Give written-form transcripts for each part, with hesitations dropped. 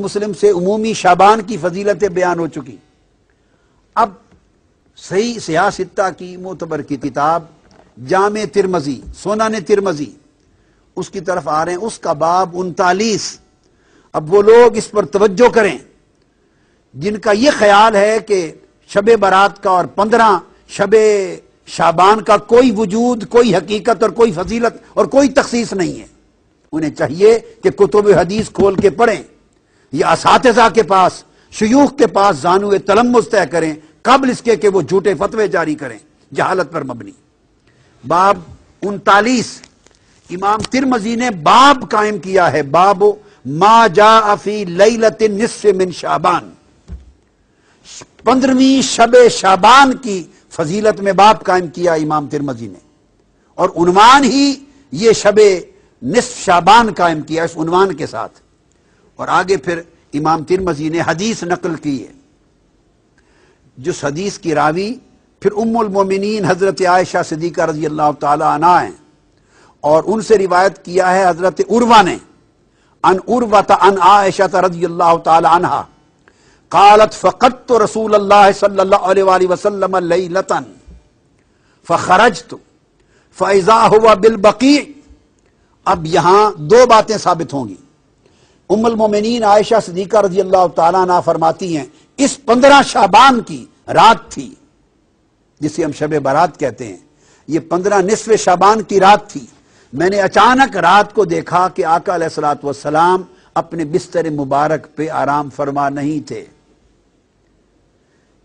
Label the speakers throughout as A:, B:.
A: مسلم سے عمومی شعبان کی فضیلتیں بیان ہو چکی. اب صحیح سیاہ ستہ کی معتبر کی کتاب جامع ترمذی سنن ترمذی اس کی طرف آ رہے ہیں. اس کا باب 39. اب وہ لوگ اس پر توجہ کریں جن کا یہ خیال ہے کہ شب برات کا اور 15 شب شعبان کا کوئی وجود، کوئی حقیقت اور کوئی فضیلت اور کوئی تخصیص نہیں ہے. انہیں چاہیے کہ کتب حدیث کھول کے پڑھیں یا اساتذہ کے پاس، شیوخ کے پاس زانو تلمذ طے کریں قبل اس کے کہ وہ جھوٹے فتوے جاری کریں جہالت پر مبنی. باب 39 امام ترمذی نے باب قائم کیا ہے، باب ما جاء فی لیلۃ النصف من شعبان. 15ویں شب شعبان کی فضیلت میں باب قائم کیا امام ترمذی نے، اور عنوان ہی یہ شب نصف شعبان قائم کیا اس عنوان کے ساتھ. اور آگے پھر امام ترمذی نے حدیث نقل کی ہے جس حدیث کی راوی پھر ام المومنین حضرت عائشہ صدیقہ رضی اللہ تعالی عنہا ہیں، اور ان سے روایت کیا ہے حضرت عروہ نے عن عروہ عن عائشہ رضی اللہ تعالی عنہا قالت فقدت رسول اللہ صلی اللہ علیہ وآلہ وسلم لیلۃ فخرجت فاذا هو بالبقیع. اب یہاں دو باتیں ثابت ہوں گی. ام المومنین عائشہ صدیقہ رضی اللہ تعالیٰ عنہ فرماتی ہیں اس 15 شعبان کی رات تھی جسے ہم شب برات کہتے ہیں. یہ 15 نصف شعبان کی رات تھی. میں نے اچانک رات کو دیکھا کہ آقا علیہ الصلوۃ والسلام اپنے بستر مبارک پہ آرام فرما نہیں تھے.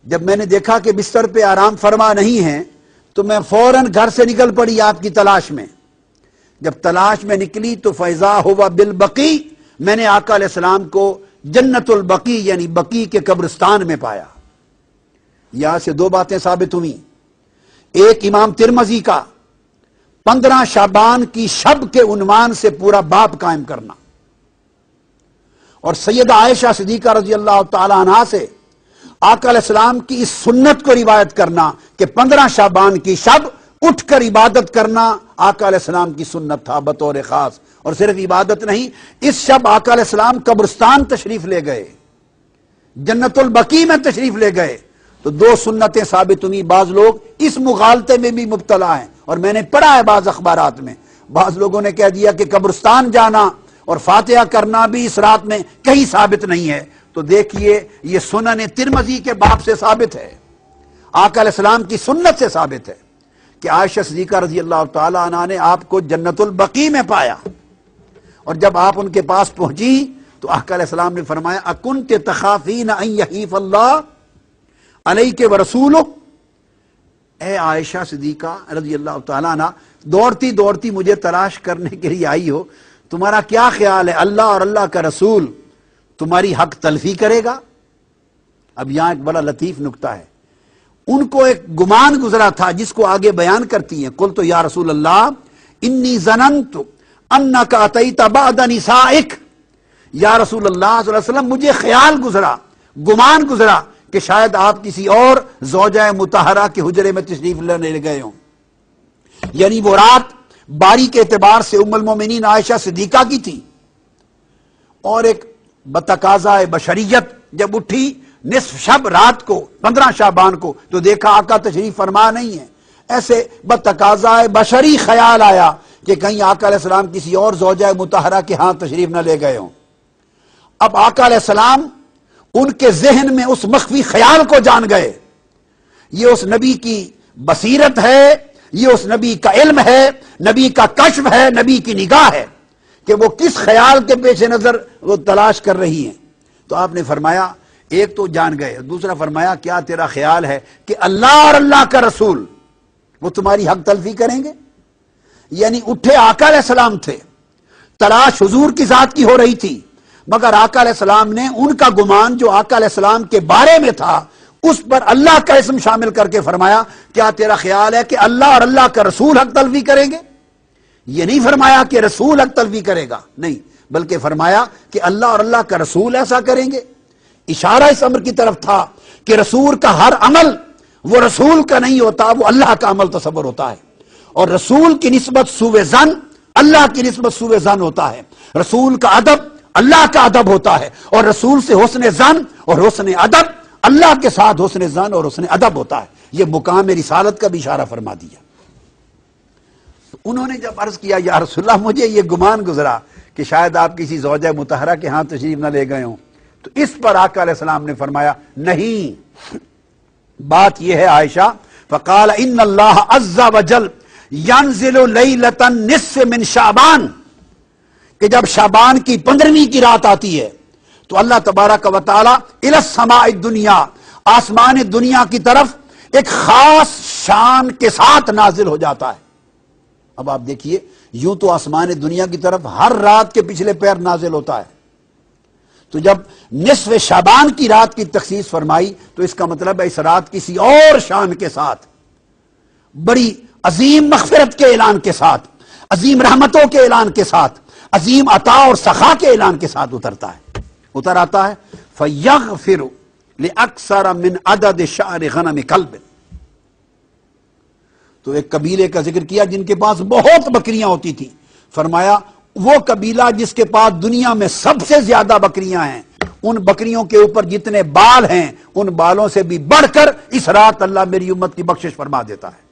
A: جب میں نے دیکھا کہ بستر پہ آرام فرما نہیں ہیں تو میں فوراً گھر سے نکل پڑی آپ کی تلاش میں. جب تلاش میں نکلی تو فیضا ہوا بالبقیع، میں نے آقا علیہ السلام کو جنت البقیع یعنی بقیع کے قبرستان میں پایا. یہاں سے دو باتیں ثابت ہوئی. ایک امام ترمذی کا 15 شعبان کی شب کے عنوان سے پورا باب قائم کرنا، اور سیدہ عائشہ صدیقہ رضی اللہ تعالی عنہا سے آقا علیہ السلام کی اس سنت کو روایت کرنا کہ 15 شعبان کی شب اٹھ کر عبادت کرنا آقا علیہ السلام کی سنت تھا بطور خاص. اور صرف عبادت نہیں، اس شب آقا علیہ السلام قبرستان تشریف لے گئے، جنت البقیع میں تشریف لے گئے. تو دو سنتیں ثابت ہوئی. بعض لوگ اس مغالطے میں بھی مبتلا ہیں، اور میں نے پڑھا ہے بعض اخبارات میں بعض لوگوں نے کہہ دیا کہ قبرستان جانا اور فاتحہ کرنا بھی اس رات میں کہیں ثابت نہیں ہے. تو دیکھیے یہ سنن ترمذی کے باب سے ثابت ہے، آقا علیہ السلام کی سنت سے ثابت ہے کہ عائشہ صدیقہ رضی اللہ تعالی عنہا نے آپ کو جنت البقیع میں پایا. اور جب آپ ان کے پاس پہنچی تو آقا علیہ السلام نے فرمایا اکنت تخافین ان یحیف اللہ علیک ورسولہ. اے عائشہ صدیقہ رضی اللہ تعالی عنہا، دوڑتی دوڑتی مجھے تلاش کرنے کے لیے آئی ہو، تمہارا کیا خیال ہے اللہ اور اللہ کا رسول تمہاری حق تلفی کرے گا؟ اب یہاں ایک بڑا لطیف نکتہ ہے. ان کو ایک گمان گزرا تھا جس کو آگے بیان کرتی ہیں. قلت یا رسول اللہ انی ظننت انک اتیت بعد نسائک. یا رسول اللہ صلی اللہ علیہ وسلم مجھے خیال گزرا، گمان گزرا کہ شاید آپ کسی اور زوجہ مطہرہ کے حجرے میں تشریف لے گئے ہوں. یعنی وہ رات باری کے اعتبار سے ام المومنین عائشہ صدیقہ کی تھی، اور ایک بتقاضاء بشریت جب اٹھی نصف شب رات کو 15 شعبان کو تو دیکھا آقا تشریف فرما نہیں ہے. ایسے بتقاضاء بشری خیال آیا کہ کہیں آقا علیہ السلام کسی اور زوجہ مطہرہ کے ہاں تشریف نہ لے گئے ہوں. اب آقا علیہ السلام ان کے ذہن میں اس مخفی خیال کو جان گئے. یہ اس نبی کی بصیرت ہے، یہ اس نبی کا علم ہے، نبی کا کشف ہے، نبی کی نگاہ ہے کہ وہ کس خیال کے پیش نظر وہ تلاش کر رہی ہیں. تو آپ نے فرمایا ایک تو جان گئے، دوسرا فرمایا کیا تیرا خیال ہے کہ اللہ اور اللہ کا رسول وہ تمہاری حق تلفی کریں گے؟ یعنی اٹھے آقا علیہ السلام تھے، تلاش حضور کی ذات کی ہو رہی تھی، مگر آقا علیہ السلام نے ان کا گمان جو آقا علیہ السلام کے بارے میں تھا اس پر اللہ کا اسم شامل کر کے فرمایا کیا تیرا خیال ہے کہ اللہ اور اللہ کا رسول حق تلفی کریں گے؟ یہ نہیں فرمایا کہ رسول حق تلفی کرے گا، نہیں، بلکہ فرمایا کہ اللہ اور اللہ کا رسول ایسا کریں گے. اشارہ اس امر کی طرف تھا کہ رسول کا ہر عمل وہ رسول کا نہیں ہوتا، وہ اللہ کا عمل تصور ہوتا ہے، اور رسول کی نسبت سوء ظن اللہ کی نسبت سوء ظن ہوتا ہے. رسول کا ادب اللہ کا ادب ہوتا ہے، اور رسول سے حسن ظن اور حسن ادب، اللہ کے ساتھ حسن ظن اور حسن ادب ہوتا ہے۔ یہ مقام رسالت کا بھی اشارہ فرما دیا۔ انہوں نے جب عرض کیا یا رسول اللہ مجھے یہ گمان گزرا کہ شاید آپ کسی زوجہ مطہرہ کے ہاں تشریف نہ لے گئے ہوں، تو اس پر آقا علیہ السلام نے فرمایا نہیں، بات یہ ہے عائشہ، فقال ان اللہ عز وجل ينزل لیلۃ النصف من شعبان، کہ جب شعبان کی 15ویں کی رات آتی ہے تو اللہ تبارک و تعالی الی السماء الدنیا، آسمان دنیا کی طرف ایک خاص شان کے ساتھ نازل ہو جاتا ہے۔ اب آپ دیکھیے، یوں تو آسمان دنیا کی طرف ہر رات کے پچھلے پیر نازل ہوتا ہے، تو جب نصف شعبان کی رات کی تخصیص فرمائی تو اس کا مطلب ہے اس رات کسی اور شان کے ساتھ، بڑی عظیم مغفرت کے اعلان کے ساتھ، عظیم رحمتوں کے اعلان کے ساتھ، عظیم عطا اور سخا کے اعلان کے ساتھ اتر آتا ہے۔ فَيَغْفِرُ لِأَكْثَرَ مِنْ عَدَدِ شَعْرِ غَنَمِ كَلْبٍ، تو ایک قبیلے کا ذکر کیا جن کے پاس بہت بکریاں ہوتی تھی، فرمایا وہ قبیلہ جس کے پاس دنیا میں سب سے زیادہ بکریاں ہیں، ان بکریوں کے اوپر جتنے بال ہیں ان بالوں سے بھی بڑھ کر اس رات اللہ میری امت کی بخشش فرما دیتا ہے۔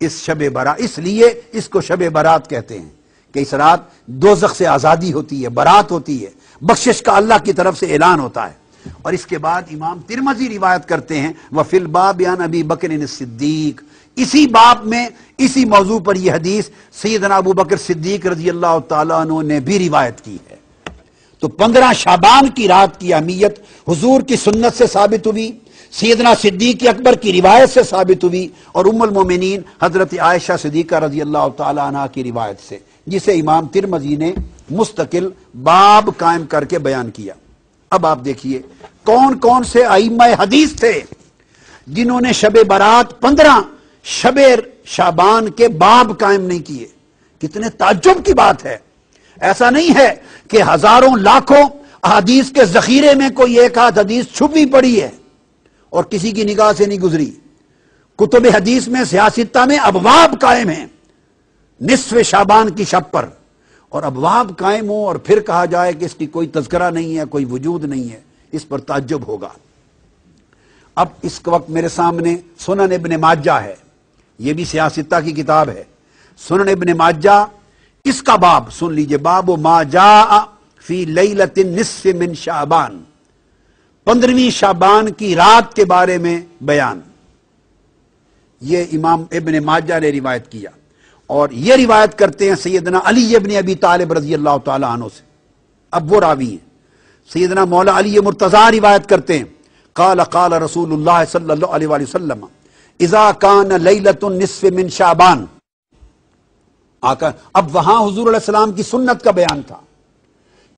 A: اس شب برات، اس لیے اس کو شب برات کہتے ہیں کہ اس رات دوزخ سے آزادی ہوتی ہے، برات ہوتی ہے، بخشش کا اللہ کی طرف سے اعلان ہوتا ہے۔ اور اس کے بعد امام ترمذی روایت کرتے ہیں وفی الباب عن ابی بکر الصدیق، اسی باب میں اسی موضوع پر یہ حدیث سیدنا ابو بکر صدیق رضی اللہ تعالیٰ عنہ نے بھی روایت کی ہے۔ تو 15 شعبان کی رات کی اہمیت حضور کی سنت سے ثابت ہوئی، سیدنا صدیق اکبر کی روایت سے ثابت ہوئی، اور ام المومنین حضرت عائشہ صدیقہ رضی اللہ تعالیٰ عنہ کی روایت سے، جسے امام ترمذی نے مستقل باب قائم کر کے بیان کیا۔ اب آپ دیکھیے کون کون سے ائمہ حدیث تھے جنہوں نے شب برات 15 شب شعبان کے باب قائم نہیں کیے۔ کتنے تعجب کی بات ہے، ایسا نہیں ہے کہ ہزاروں لاکھوں احادیث کے ذخیرے میں کوئی ایک آدھ حدیث چھپی پڑی ہے اور کسی کی نگاہ سے نہیں گزری۔ کتب حدیث میں سیاستہ میں ابواب قائم ہیں نصف شعبان کی شب پر، اور ابواب قائم ہوں اور پھر کہا جائے کہ اس کی کوئی تذکرہ نہیں ہے، کوئی وجود نہیں ہے، اس پر تعجب ہوگا۔ اب اس وقت میرے سامنے سنن ابن ماجہ ہے، یہ بھی سیاستہ کی کتاب ہے، سنن ابن ماجہ، اس کا باب سن لیجئے، باب ما جاء فی لیلۃ النصف من شعبان، 15ویں شعبان کی رات کے بارے میں بیان، یہ امام ابن ماجہ نے روایت کیا، اور یہ روایت کرتے ہیں سیدنا علی ابن ابی طالب رضی اللہ تعالی عنہ سے۔ اب وہ راوی ہیں، سیدنا مولا علی مرتضیٰ روایت کرتے ہیں، قال قال رسول اللہ صلی اللہ علیہ وآلہ وسلم اذا کان لیلۃ النصف من شعبان۔ اب وہاں حضور علیہ السلام کی سنت کا بیان تھا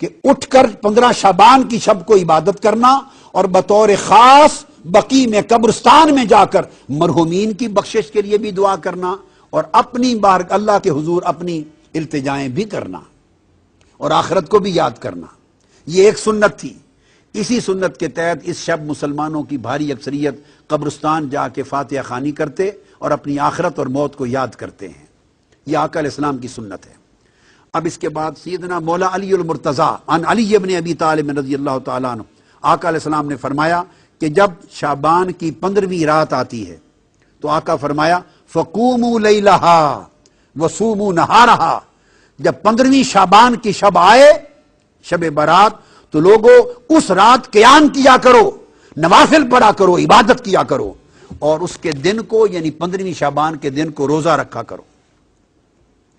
A: کہ اٹھ کر 15 شعبان کی شب کو عبادت کرنا اور بطور خاص بقیع میں قبرستان میں جا کر مرحومین کی بخشش کے لیے بھی دعا کرنا اور اپنی بار اللہ کے حضور اپنی التجائیں بھی کرنا اور آخرت کو بھی یاد کرنا، یہ ایک سنت تھی۔ اسی سنت کے تحت اس شب مسلمانوں کی بھاری اکثریت قبرستان جا کے فاتحہ خوانی کرتے اور اپنی آخرت اور موت کو یاد کرتے ہیں، یہ آقا علیہ السلام کی سنت ہے۔ اب اس کے بعد سیدنا مولا علی المرتضیٰ عن علی ابن ابی طالب رضی اللہ تعالیٰ عنہ، آقا علیہ السلام نے فرمایا کہ جب شعبان کی 15ویں رات آتی ہے تو آقا فرمایا فقوموا لیلہا وصوموا نہارہا، جب 15ویں شعبان کی شب آئے، شب برات، تو لوگوں اس رات قیام کیا کرو، نوافل پڑھا کرو، عبادت کیا کرو، اور اس کے دن کو یعنی 15ویں شعبان کے دن کو روزہ رکھا کرو۔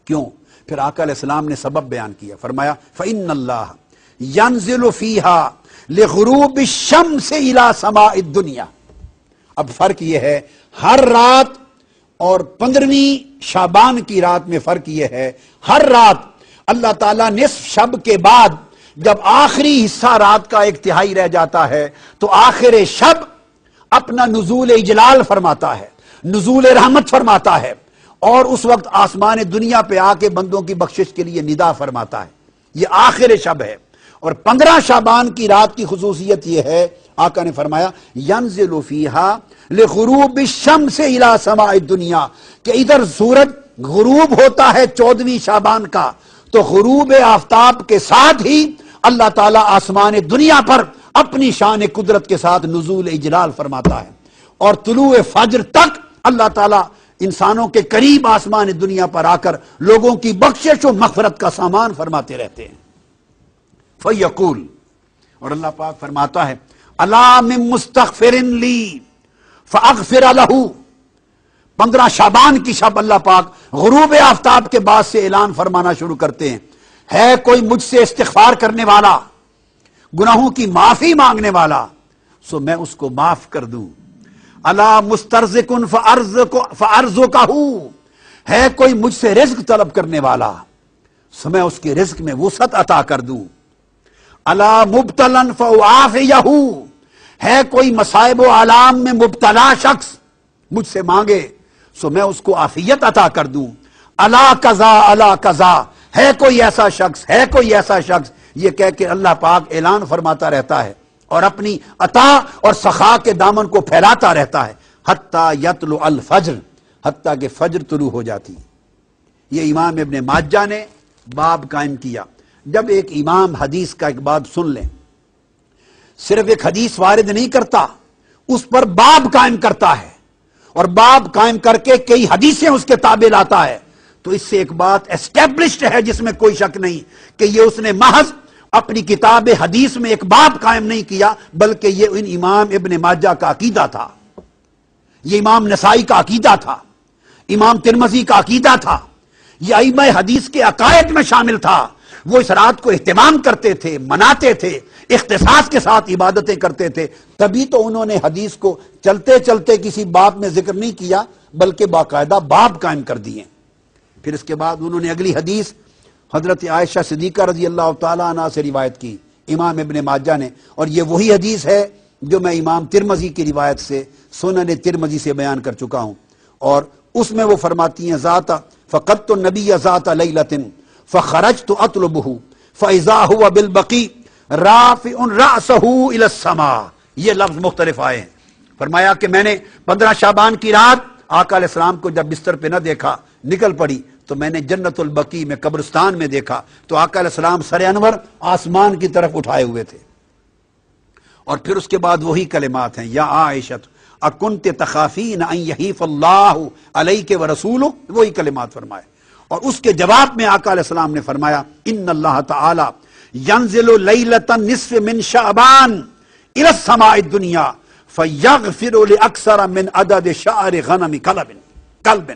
A: کیوں؟ پھر آقا علیہ السلام نے سبب بیان کیا، فرمایا فَإِنَّ اللَّهَ يَنزِلُ فِيهَا لِغُرُوبِ الشَّمْسِ إِلَى سَمَاءِ الدُّنْيَا۔ اب فرق یہ ہے، ہر رات اور 15ویں شعبان کی رات میں فرق یہ ہے، ہر رات اللہ تعالیٰ نصف شب کے بعد جب آخری حصہ رات کا 1/3 رہ جاتا ہے تو آخر شب اپنا نزول اجلال فرماتا ہے، نزول رحمت فرماتا ہے، اور اس وقت آسمان دنیا پہ آ کے بندوں کی بخشش کے لیے ندا فرماتا ہے، یہ آخر شب ہے۔ اور 15 شعبان کی رات کی خصوصیت یہ ہے، آقا نے فرمایا ینزل فیہا لغروب الشمس الی سماء الدنیا، کہ ادھر سورج غروب ہوتا ہے 14ویں شعبان کا، تو غروب آفتاب کے ساتھ ہی اللہ تعالیٰ آسمان دنیا پر اپنی شان قدرت کے ساتھ نزول اجلال فرماتا ہے، اور طلوع فجر تک اللہ تعالیٰ انسانوں کے قریب آسمان دنیا پر آ کر لوگوں کی بخشش و مغفرت کا سامان فرماتے رہتے ہیں۔ فَيَقُول، اور اللہ پاک فرماتا ہے أَلَا مِن مُسْتَغْفِرٍ لِّي فَأَغْفِرَ لَهُ۔ 15 شعبان کی شب اللہ پاک غروب آفتاب کے بعد سے اعلان فرمانا شروع کرتے ہیں، ہے کوئی مجھ سے استغفار کرنے والا، گناہوں کی معافی مانگنے والا، سو میں اس کو معاف کر دوں۔ الا مسترزق فارزقہ، ہے کوئی مجھ سے رزق طلب کرنے والا، سو میں اس کے رزق میں وسعت عطا کر دوں۔ الا مبتلا فاعافیہ، ہے کوئی مصائب و آلام میں مبتلا شخص مجھ سے مانگے سو میں اس کو عافیت عطا کر دوں۔ الا قضا، ہے کوئی ایسا شخص، ہے کوئی ایسا شخص، یہ کہہ کے اللہ پاک اعلان فرماتا رہتا ہے اور اپنی عطا اور سخا کے دامن کو پھیلاتا رہتا ہے حتیٰ یطلع الفجر، حتیٰ کہ فجر طلوع ہو جاتی۔ یہ امام ابن ماجہ نے باب قائم کیا۔ جب ایک امام حدیث کا ایک باب سن لیں، صرف ایک حدیث وارد نہیں کرتا، اس پر باب قائم کرتا ہے، اور باب قائم کر کے کئی حدیثیں اس کے تابع لاتا ہے، تو اس سے ایک بات اسٹیبلشڈ ہے جس میں کوئی شک نہیں کہ یہ اس نے محض اپنی کتاب حدیث میں ایک باب قائم نہیں کیا، بلکہ یہ ان امام ابن ماجہ کا عقیدہ تھا، یہ امام نسائی کا عقیدہ تھا، امام ترمذی کا عقیدہ تھا، یہ ائمہ حدیث کے عقائد میں شامل تھا۔ وہ اس رات کو اہتمام کرتے تھے، مناتے تھے، اختصاص کے ساتھ عبادتیں کرتے تھے، تبھی تو انہوں نے حدیث کو چلتے چلتے کسی باب میں ذکر نہیں کیا بلکہ باقاعدہ باب قائم کر دیے۔ پھر اس کے بعد انہوں نے اگلی حدیث حضرت عائشہ صدیقہ رضی اللہ تعالیٰ عنہ سے روایت کی امام ابن ماجہ نے، اور یہ وہی حدیث ہے جو میں امام ترمذی کی روایت سے سنن ترمذی سے بیان کر چکا ہوں، اور اس میں وہ فرماتی ہیں ذات فقدت النبی ذات لیلۃ فخرجت اطلبہ فاذا هو بالبقیع رافع رأسہ الی السماء۔ یہ لفظ مختلف آئے ہیں۔ فرمایا کہ میں نے 15 شعبان کی رات آقا علیہ السلام کو جب بستر پہ نہ دیکھا، نکل پڑی تو میں نے جنت البقیع میں قبرستان میں دیکھا تو آقا علیہ السلام سر انور آسمان کی طرف اٹھائے ہوئے تھے، اور پھر اس کے بعد وہی کلمات ہیں یا عائشہ اکنت تخافین ان یحیف اللہ علیک ورسولہ، وہی کلمات فرمائے، اور اس کے جواب میں آقا علیہ السلام نے فرمایا ان اللہ تعالی ینزل لیلۃ النصف من شعبان الی السماء الدنیا فیغفر لاکثر من عدد شعر غنم کلب۔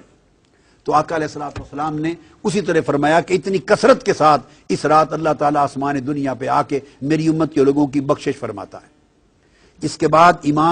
A: تو آقا علیہ السلام نے اسی طرح فرمایا کہ اتنی کثرت کے ساتھ اس رات اللہ تعالیٰ آسمان دنیا پہ آ کے میری امت کے لوگوں کی بخشش فرماتا ہے۔ اس کے بعد امام